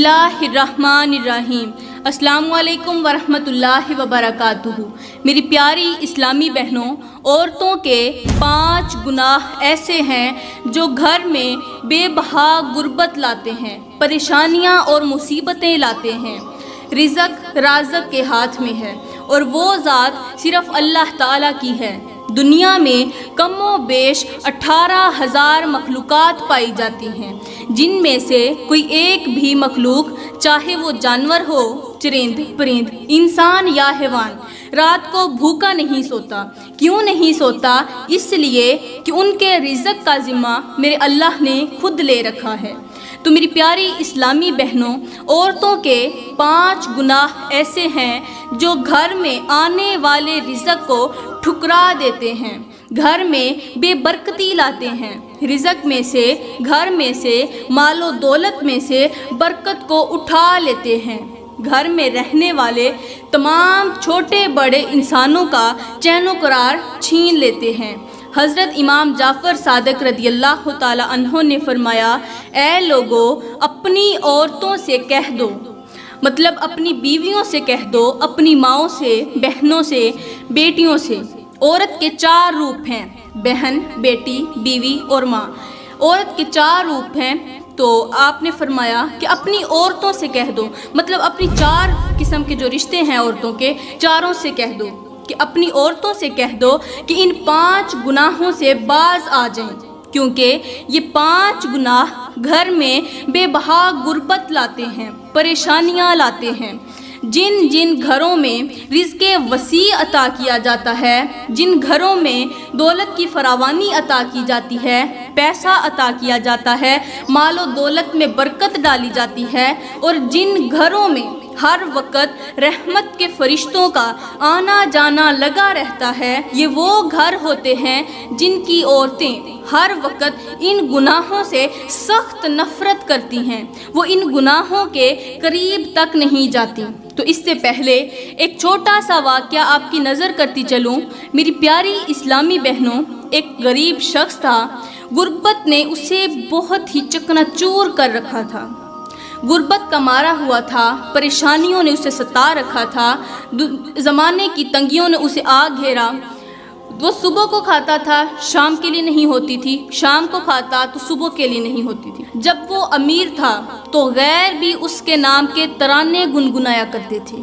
اللہ الرحمن الرحیم۔ السلام علیکم ورحمۃ اللہ وبرکاتہ۔ میری پیاری اسلامی بہنوں، عورتوں کے 5 گناہ ایسے ہیں جو گھر میں بے بہا غربت لاتے ہیں، پریشانیاں اور مصیبتیں لاتے ہیں۔ رزق رازق کے ہاتھ میں ہے اور وہ ذات صرف اللہ تعالیٰ کی ہے۔ دنیا میں کم و بیش 18,000 مخلوقات پائی جاتی ہیں، جن میں سے کوئی ایک بھی مخلوق، چاہے وہ جانور ہو، چرند پرند، انسان یا حیوان، رات کو بھوکا نہیں سوتا۔ کیوں نہیں سوتا؟ اس لیے کہ ان کے رزق کا ذمہ میرے اللہ نے خود لے رکھا ہے۔ تو میری پیاری اسلامی بہنوں، عورتوں کے 5 گناہ ایسے ہیں جو گھر میں آنے والے رزق کو ٹھکرا دیتے ہیں، گھر میں بے برکتی لاتے ہیں، رزق میں سے، گھر میں سے، مال و دولت میں سے برکت کو اٹھا لیتے ہیں، گھر میں رہنے والے تمام چھوٹے بڑے انسانوں کا چین و قرار چھین لیتے ہیں۔ حضرت امام جعفر صادق رضی اللہ تعالی عنہ نے فرمایا، اے لوگو، اپنی عورتوں سے کہہ دو، مطلب اپنی بیویوں سے کہہ دو، اپنی ماؤں سے، بہنوں سے، بیٹیوں سے۔ عورت کے 4 روپ ہیں، بہن، بیٹی، بیوی اور ماں۔ عورت کے 4 روپ ہیں، تو آپ نے فرمایا کہ اپنی عورتوں سے کہہ دو، مطلب اپنی 4 قسم کے جو رشتے ہیں عورتوں کے، چاروں سے کہہ دو، کہ اپنی عورتوں سے کہہ دو کہ ان 5 گناہوں سے باز آ جائیں، کیونکہ یہ 5 گناہ گھر میں بے بہا غربت لاتے ہیں، پریشانیاں لاتے ہیں۔ جن جن گھروں میں رزق وسیع عطا کیا جاتا ہے، جن گھروں میں دولت کی فراوانی عطا کی جاتی ہے، پیسہ عطا کیا جاتا ہے، مال و دولت میں برکت ڈالی جاتی ہے، اور جن گھروں میں ہر وقت رحمت کے فرشتوں کا آنا جانا لگا رہتا ہے، یہ وہ گھر ہوتے ہیں جن کی عورتیں ہر وقت ان گناہوں سے سخت نفرت کرتی ہیں، وہ ان گناہوں کے قریب تک نہیں جاتی۔ تو اس سے پہلے ایک چھوٹا سا واقعہ آپ کی نظر کرتی چلوں۔ میری پیاری اسلامی بہنوں، ایک غریب شخص تھا، غربت نے اسے بہت ہی چکنا چور کر رکھا تھا، غربت کا مارا ہوا تھا، پریشانیوں نے اسے ستا رکھا تھا، زمانے کی تنگیوں نے اسے آ گھیرا۔ وہ صبح کو کھاتا تھا، شام کے لیے نہیں ہوتی تھی، شام کو کھاتا تو صبح کے لیے نہیں ہوتی تھی۔ جب وہ امیر تھا تو غیر بھی اس کے نام کے ترانے گنگنایا کرتے تھے،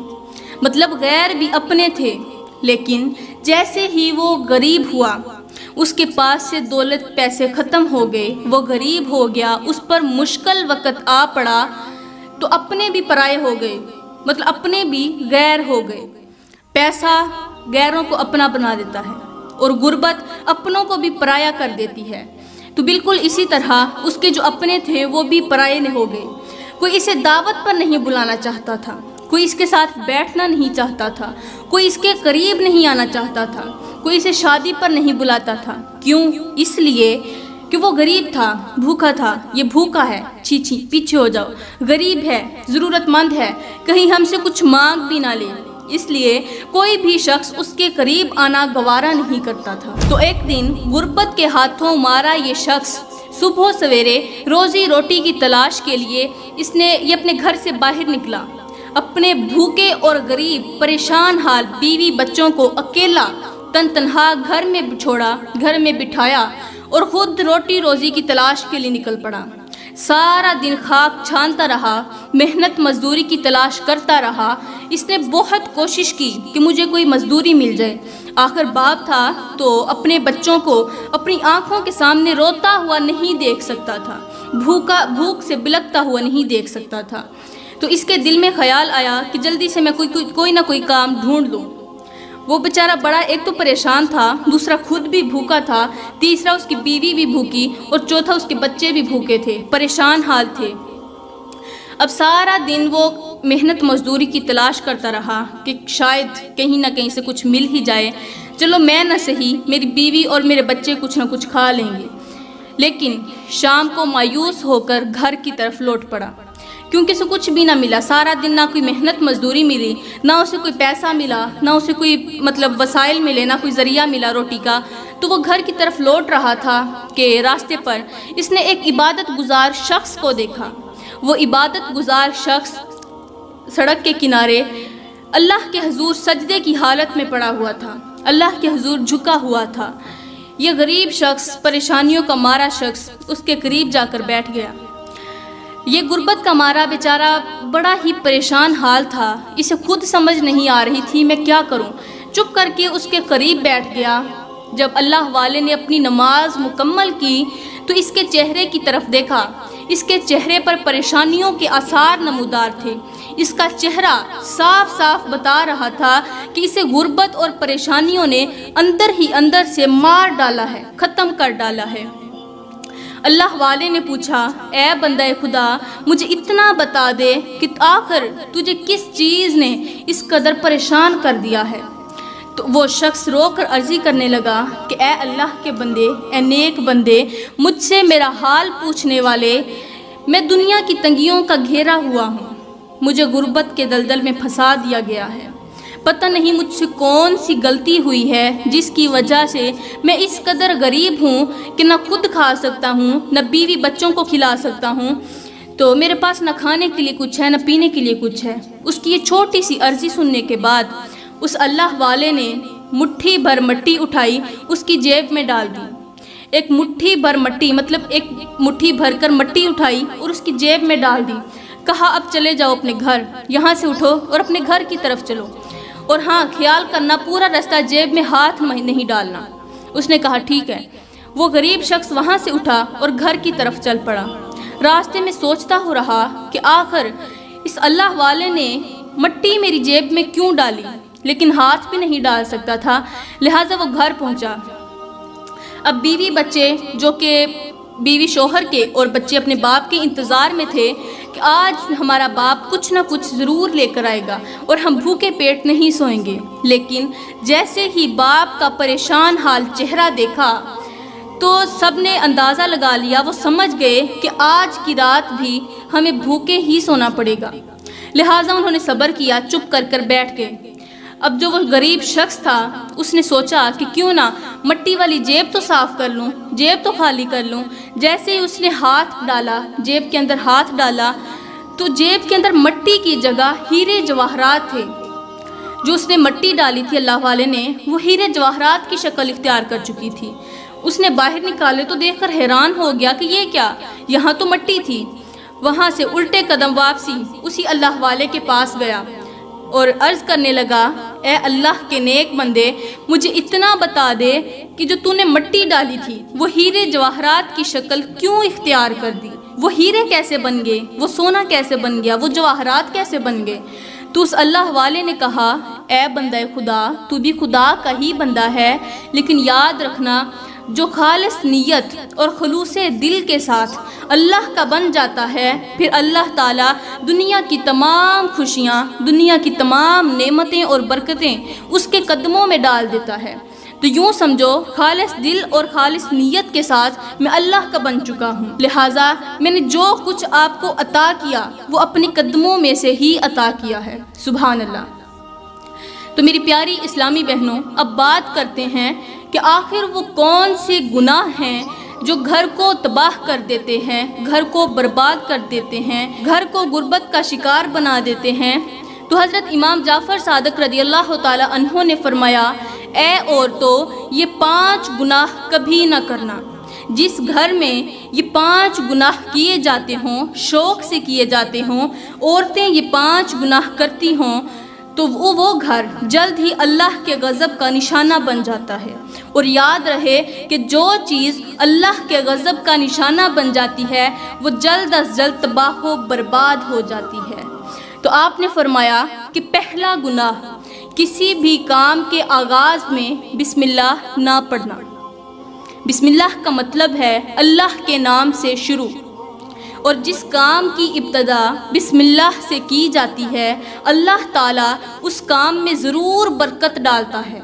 مطلب غیر بھی اپنے تھے۔ لیکن جیسے ہی وہ غریب ہوا، اس کے پاس سے دولت پیسے ختم ہو گئے، وہ غریب ہو گیا، اس پر مشکل وقت آ پڑا، تو اپنے بھی پرائے ہو گئے، مطلب اپنے بھی غیر ہو گئے۔ پیسہ غیروں کو اپنا بنا دیتا ہے اور غربت اپنوں کو بھی پرایا کر دیتی ہے۔ تو بالکل اسی طرح اس کے جو اپنے تھے وہ بھی پرائے ہو گئے۔ کوئی اسے دعوت پر نہیں بلانا چاہتا تھا، کوئی اس کے ساتھ بیٹھنا نہیں چاہتا تھا، کوئی اس کے قریب نہیں آنا چاہتا تھا، کوئی اسے شادی پر نہیں بلاتا تھا۔ کیوں؟ اس لیے کہ وہ غریب تھا، بھوکا تھا۔ یہ بھوکا ہے، چھی پیچھے ہو جاؤ، غریب ہے، ضرورت مند ہے، کہیں ہم سے کچھ مانگ بھی نہ لے، اس لیے کوئی بھی شخص اس کے قریب آنا گوارا نہیں کرتا تھا۔ تو ایک دن غربت کے ہاتھوں مارا یہ شخص صبح سویرے روزی روٹی کی تلاش کے لیے یہ اپنے گھر سے باہر نکلا، اپنے بھوکے اور غریب پریشان حال بیوی بچوں کو اکیلا تنہا گھر میں چھوڑا، گھر میں بٹھایا اور خود روٹی روزی کی تلاش کے لیے نکل پڑا۔ سارا دن خاک چھانتا رہا، محنت مزدوری کی تلاش کرتا رہا۔ اس نے بہت کوشش کی کہ مجھے کوئی مزدوری مل جائے۔ آخر باپ تھا تو اپنے بچوں کو اپنی آنکھوں کے سامنے روتا ہوا نہیں دیکھ سکتا تھا، بھوک سے بلکتا ہوا نہیں دیکھ سکتا تھا۔ تو اس کے دل میں خیال آیا کہ جلدی سے میں کوئی نہ کوئی کام ڈھونڈ لوں۔ وہ بیچارہ بڑا ایک تو پریشان تھا، دوسرا خود بھی بھوکا تھا، تیسرا اس کی بیوی بھی بھوکی، اور چوتھا اس کے بچے بھی بھوکے تھے، پریشان حال تھے۔ اب سارا دن وہ محنت مزدوری کی تلاش کرتا رہا کہ شاید کہیں نہ کہیں سے کچھ مل ہی جائے، چلو میں نہ صحیح، میری بیوی اور میرے بچے کچھ نہ کچھ کھا لیں گے۔ لیکن شام کو مایوس ہو کر گھر کی طرف لوٹ پڑا، کیونکہ اسے کچھ بھی نہ ملا۔ سارا دن نہ کوئی محنت مزدوری ملی، نہ اسے کوئی پیسہ ملا، نہ اسے کوئی وسائل ملے، نہ کوئی ذریعہ ملا روٹی کا۔ تو وہ گھر کی طرف لوٹ رہا تھا کہ راستے پر اس نے ایک عبادت گزار شخص کو دیکھا۔ وہ عبادت گزار شخص سڑک کے کنارے اللہ کے حضور سجدے کی حالت میں پڑا ہوا تھا، اللہ کے حضور جھکا ہوا تھا۔ یہ غریب شخص، پریشانیوں کا مارا شخص اس کے قریب جا کر بیٹھ گیا۔ یہ غربت کا مارا بیچارہ بڑا ہی پریشان حال تھا، اسے خود سمجھ نہیں آ رہی تھی میں کیا کروں۔ چپ کر کے اس کے قریب بیٹھ گیا۔ جب اللہ والے نے اپنی نماز مکمل کی تو اس کے چہرے کی طرف دیکھا، اس کے چہرے پر پریشانیوں کے آثار نمودار تھے۔ اس کا چہرہ صاف صاف بتا رہا تھا کہ اسے غربت اور پریشانیوں نے اندر ہی اندر سے مار ڈالا ہے، ختم کر ڈالا ہے۔ اللہ والے نے پوچھا، اے بندہ خدا، مجھے اتنا بتا دے کہ آخر تجھے کس چیز نے اس قدر پریشان کر دیا ہے؟ تو وہ شخص رو کر عرضی کرنے لگا کہ اے اللہ کے بندے، اے نیک بندے، مجھ سے میرا حال پوچھنے والے، میں دنیا کی تنگیوں کا گھیرا ہوا ہوں، مجھے غربت کے دلدل میں پھنسا دیا گیا ہے۔ پتہ نہیں مجھ سے کون سی غلطی ہوئی ہے جس کی وجہ سے میں اس قدر غریب ہوں کہ نہ خود کھا سکتا ہوں، نہ بیوی بچوں کو کھلا سکتا ہوں، تو میرے پاس نہ کھانے کے لیے کچھ ہے نہ پینے کے لیے کچھ ہے۔ اس کی یہ چھوٹی سی عرضی سننے کے بعد اس اللہ والے نے مٹھی بھر مٹی اٹھائی، اس کی جیب میں ڈال دی۔ ایک مٹھی بھر مٹی مطلب ایک مٹھی بھر کر مٹی اٹھائی اور اس کی جیب میں ڈال دی۔ کہا اب چلے جاؤ اپنے گھر، یہاں سے اٹھو اور اپنے گھر کی طرف چلو، اور ہاں خیال کرنا پورا رستہ جیب میں ہاتھ نہیں ڈالنا۔ اس نے کہا ٹھیک ہے۔ وہ غریب شخص وہاں سے اٹھا اور گھر کی طرف چل پڑا۔ راستے میں سوچتا ہو رہا کہ آخر اس اللہ والے نے مٹی میری جیب میں کیوں ڈالی، لیکن ہاتھ بھی نہیں ڈال سکتا تھا، لہٰذا وہ گھر پہنچا۔ اب بیوی بچے، جو کہ بیوی شوہر کے اور بچے اپنے باپ کے انتظار میں تھے کہ آج ہمارا باپ کچھ نہ کچھ ضرور لے کر آئے گا اور ہم بھوکے پیٹ نہیں سوئیں گے، لیکن جیسے ہی باپ کا پریشان حال چہرہ دیکھا تو سب نے اندازہ لگا لیا، وہ سمجھ گئے کہ آج کی رات بھی ہمیں بھوکے ہی سونا پڑے گا، لہٰذا انہوں نے صبر کیا، چپ کر بیٹھ گئے۔ اب جو وہ غریب شخص تھا اس نے سوچا کہ کیوں نہ مٹی والی جیب تو صاف کر لوں، جیب تو خالی کر لوں۔ جیسے ہی اس نے ہاتھ ڈالا، جیب کے اندر ہاتھ ڈالا، تو جیب کے اندر مٹی کی جگہ ہیرے جواہرات تھے۔ جو اس نے مٹی ڈالی تھی اللہ والے نے، وہ ہیرے جواہرات کی شکل اختیار کر چکی تھی۔ اس نے باہر نکالے تو دیکھ کر حیران ہو گیا کہ یہ کیا، یہاں تو مٹی تھی۔ وہاں سے الٹے قدم واپسی اسی اللہ والے کے پاس گیا اور عرض کرنے لگا، اے اللہ کے نیک بندے، مجھے اتنا بتا دے کہ جو تو نے مٹی ڈالی تھی وہ ہیرے جواہرات کی شکل کیوں اختیار کر دی؟ وہ ہیرے کیسے بن گئے؟ وہ سونا کیسے بن گیا؟ وہ جواہرات کیسے بن گئے؟ تو اس اللہ والے نے کہا، اے بندہ خدا، تو بھی خدا کا ہی بندہ ہے، لیکن یاد رکھنا جو خالص نیت اور خلوص دل کے ساتھ اللہ کا بن جاتا ہے، پھر اللہ تعالیٰ دنیا کی تمام خوشیاں، دنیا کی تمام نعمتیں اور برکتیں اس کے قدموں میں ڈال دیتا ہے۔ تو یوں سمجھو خالص دل اور خالص نیت کے ساتھ میں اللہ کا بن چکا ہوں، لہٰذا میں نے جو کچھ آپ کو عطا کیا وہ اپنے قدموں میں سے ہی عطا کیا ہے۔ سبحان اللہ۔ تو میری پیاری اسلامی بہنوں، اب بات کرتے ہیں کہ آخر وہ کون سے گناہ ہیں جو گھر کو تباہ کر دیتے ہیں، گھر کو برباد کر دیتے ہیں، گھر کو غربت کا شکار بنا دیتے ہیں۔ تو حضرت امام جعفر صادق رضی اللہ تعالی عنہ نے فرمایا، اے عورتوں، یہ 5 گناہ کبھی نہ کرنا۔ جس گھر میں یہ 5 گناہ کیے جاتے ہوں، شوق سے کیے جاتے ہوں، عورتیں یہ 5 گناہ کرتی ہوں، تو وہ گھر جلد ہی اللہ کے غضب کا نشانہ بن جاتا ہے۔ اور یاد رہے کہ جو چیز اللہ کے غضب کا نشانہ بن جاتی ہے وہ جلد از جلد تباہ و برباد ہو جاتی ہے۔ تو آپ نے فرمایا کہ پہلا گناہ، کسی بھی کام کے آغاز میں بسم اللہ نہ پڑھنا۔ بسم اللہ کا مطلب ہے اللہ کے نام سے شروع، اور جس کام کی ابتدا بسم اللہ سے کی جاتی ہے اللہ تعالیٰ اس کام میں ضرور برکت ڈالتا ہے،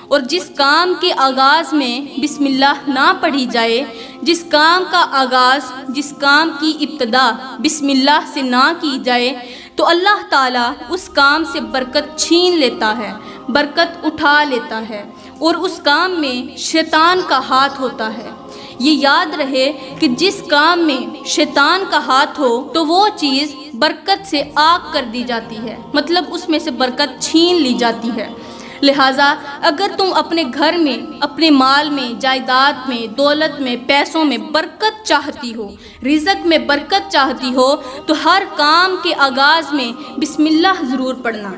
اور جس کام کے آغاز میں بسم اللہ نہ پڑھی جائے، جس کام کا آغاز، جس کام کی ابتدا بسم اللہ سے نہ کی جائے، تو اللہ تعالیٰ اس کام سے برکت چھین لیتا ہے، برکت اٹھا لیتا ہے، اور اس کام میں شیطان کا ہاتھ ہوتا ہے۔ یہ یاد رہے کہ جس کام میں شیطان کا ہاتھ ہو تو وہ چیز برکت سے آگ کر دی جاتی ہے، مطلب اس میں سے برکت چھین لی جاتی ہے۔ لہٰذا اگر تم اپنے گھر میں، اپنے مال میں، جائیداد میں، دولت میں، پیسوں میں برکت چاہتی ہو، رزق میں برکت چاہتی ہو، تو ہر کام کے آغاز میں بسم اللہ ضرور پڑھنا۔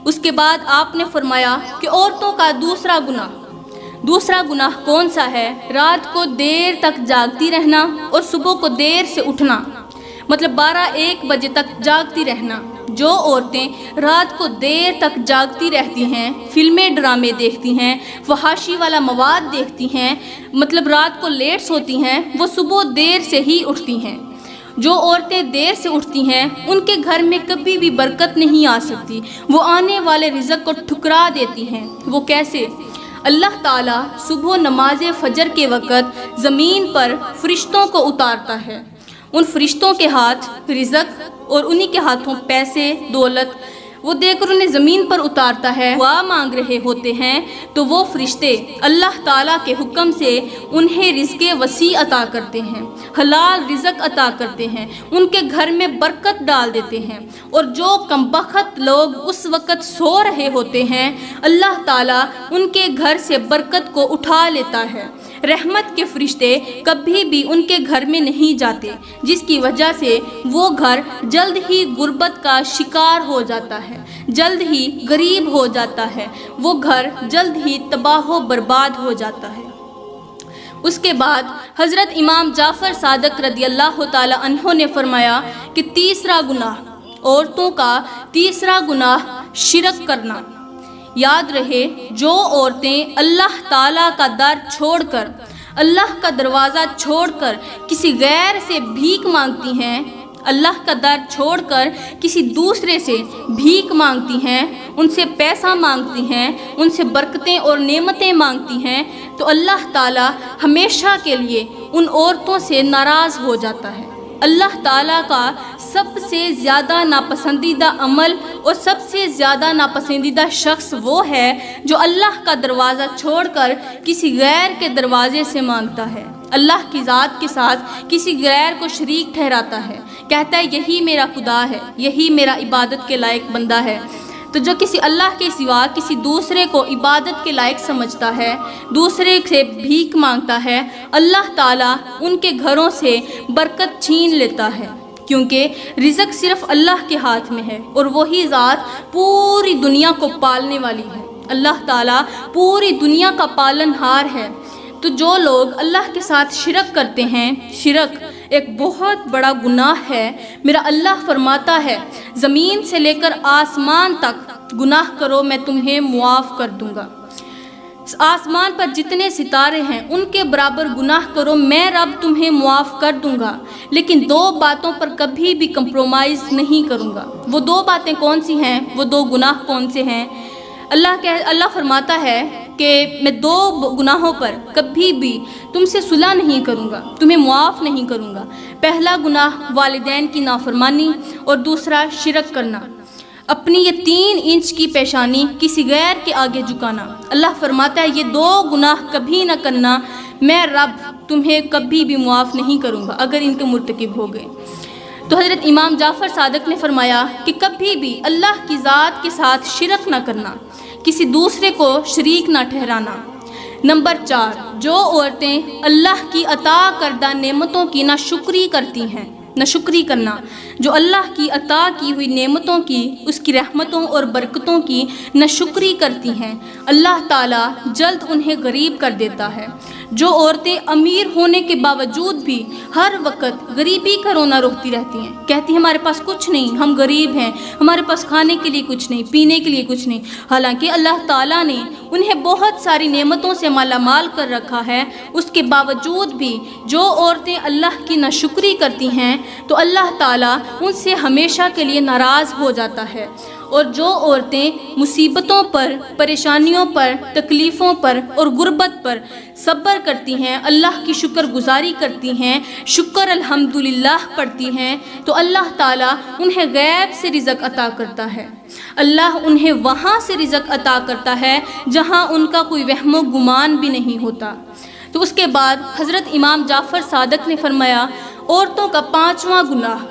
اس کے بعد آپ نے فرمایا کہ عورتوں کا دوسرا گناہ کون سا ہے؟ رات کو دیر تک جاگتی رہنا اور صبح کو دیر سے اٹھنا، مطلب 12-1 بجے تک جاگتی رہنا۔ جو عورتیں رات کو دیر تک جاگتی رہتی ہیں، فلمیں ڈرامے دیکھتی ہیں، فحاشی والا مواد دیکھتی ہیں، مطلب رات کو لیٹ سوتی ہیں، وہ صبح دیر سے ہی اٹھتی ہیں۔ جو عورتیں دیر سے اٹھتی ہیں ان کے گھر میں کبھی بھی برکت نہیں آ سکتی، وہ آنے والے رزق کو ٹھکرا دیتی ہیں۔ وہ کیسے؟ اللہ تعالیٰ صبح نماز فجر کے وقت زمین پر فرشتوں کو اتارتا ہے، ان فرشتوں کے ہاتھ رزق اور انہی کے ہاتھوں پیسے، دولت، وہ دے کر انہیں زمین پر اتارتا ہے۔ دعا مانگ رہے ہوتے ہیں تو وہ فرشتے اللہ تعالیٰ کے حکم سے انہیں رزق وسیع عطا کرتے ہیں، حلال رزق عطا کرتے ہیں، ان کے گھر میں برکت ڈال دیتے ہیں۔ اور جو کمبخت لوگ اس وقت سو رہے ہوتے ہیں، اللہ تعالیٰ ان کے گھر سے برکت کو اٹھا لیتا ہے۔ رحمت کے فرشتے کبھی بھی ان کے گھر میں نہیں جاتے، جس کی وجہ سے وہ گھر جلد ہی غربت کا شکار ہو جاتا ہے، جلد ہی غریب ہو جاتا ہے، وہ گھر جلد ہی تباہ و برباد ہو جاتا ہے۔ اس کے بعد حضرت امام جعفر صادق رضی اللہ تعالی عنہ نے فرمایا کہ تیسرا گناہ، عورتوں کا تیسرا گناہ شرک کرنا۔ یاد رہے، جو عورتیں اللہ تعالیٰ کا در چھوڑ کر، اللہ کا دروازہ چھوڑ کر کسی غیر سے بھیک مانگتی ہیں، اللہ کا در چھوڑ کر کسی دوسرے سے بھیک مانگتی ہیں، ان سے پیسہ مانگتی ہیں، ان سے برکتیں اور نعمتیں مانگتی ہیں، تو اللہ تعالیٰ ہمیشہ کے لیے ان عورتوں سے ناراض ہو جاتا ہے۔ اللہ تعالیٰ کا سب سے زیادہ ناپسندیدہ عمل اور سب سے زیادہ ناپسندیدہ شخص وہ ہے جو اللہ کا دروازہ چھوڑ کر کسی غیر کے دروازے سے مانگتا ہے، اللہ کی ذات کے ساتھ کسی غیر کو شریک ٹھہراتا ہے، کہتا ہے یہی میرا خدا ہے، یہی میرا عبادت کے لائق بندہ ہے۔ تو جو کسی اللہ کے سوا کسی دوسرے کو عبادت کے لائق سمجھتا ہے، دوسرے سے بھیک مانگتا ہے، اللہ تعالیٰ ان کے گھروں سے برکت چھین لیتا ہے، کیونکہ رزق صرف اللہ کے ہاتھ میں ہے اور وہی ذات پوری دنیا کو پالنے والی ہے۔ اللہ تعالیٰ پوری دنیا کا پالن ہار ہے۔ تو جو لوگ اللہ کے ساتھ شرک کرتے ہیں، شرک ایک بہت بڑا گناہ ہے۔ میرا اللہ فرماتا ہے زمین سے لے کر آسمان تک گناہ کرو میں تمہیں معاف کر دوں گا۔ آسمان پر جتنے ستارے ہیں ان کے برابر گناہ کرو، میں رب تمہیں معاف کر دوں گا، لیکن 2 باتوں پر کبھی بھی کمپرومائز نہیں کروں گا۔ وہ 2 باتیں کون سی ہیں؟ وہ 2 گناہ کون سے ہیں؟ اللہ فرماتا ہے کہ میں 2 گناہوں پر کبھی بھی تم سے صلح نہیں کروں گا، تمہیں معاف نہیں کروں گا۔ پہلا گناہ والدین کی نافرمانی اور دوسرا شرک کرنا، اپنی یہ 3 انچ کی پیشانی کسی غیر کے آگے جھکانا۔ اللہ فرماتا ہے یہ 2 گناہ کبھی نہ کرنا، میں رب تمہیں کبھی بھی معاف نہیں کروں گا اگر ان کے مرتکب ہو گئے۔ تو حضرت امام جعفر صادق نے فرمایا کہ کبھی بھی اللہ کی ذات کے ساتھ شرک نہ کرنا، کسی دوسرے کو شریک نہ ٹھہرانا۔ نمبر 4، جو عورتیں اللہ کی عطا کردہ نعمتوں کی ناشکری کرتی ہیں، ناشکری کرنا، جو اللہ کی عطا کی ہوئی نعمتوں کی، اس کی رحمتوں اور برکتوں کی ناشکری کرتی ہیں، اللہ تعالیٰ جلد انہیں غریب کر دیتا ہے۔ جو عورتیں امیر ہونے کے باوجود بھی ہر وقت غریبی کا رونا روتی رہتی ہیں، کہتی ہیں ہمارے پاس کچھ نہیں، ہم غریب ہیں، ہمارے پاس کھانے کے لیے کچھ نہیں، پینے کے لیے کچھ نہیں، حالانکہ اللہ تعالیٰ نے انہیں بہت ساری نعمتوں سے مالا مال کر رکھا ہے، اس کے باوجود بھی جو عورتیں اللہ کی ناشکری کرتی ہیں تو اللہ تعالیٰ ان سے ہمیشہ کے لیے ناراض ہو جاتا ہے۔ اور جو عورتیں مصیبتوں پر، پریشانیوں پر، تکلیفوں پر اور غربت پر صبر کرتی ہیں، اللہ کی شکر گزاری کرتی ہیں، شکر الحمدللہ پڑھتی ہیں، تو اللہ تعالیٰ انہیں غیب سے رزق عطا کرتا ہے۔ اللہ انہیں وہاں سے رزق عطا کرتا ہے جہاں ان کا کوئی وہم و گمان بھی نہیں ہوتا۔ تو اس کے بعد حضرت امام جعفر صادق نے فرمایا عورتوں کا 5واں گناہ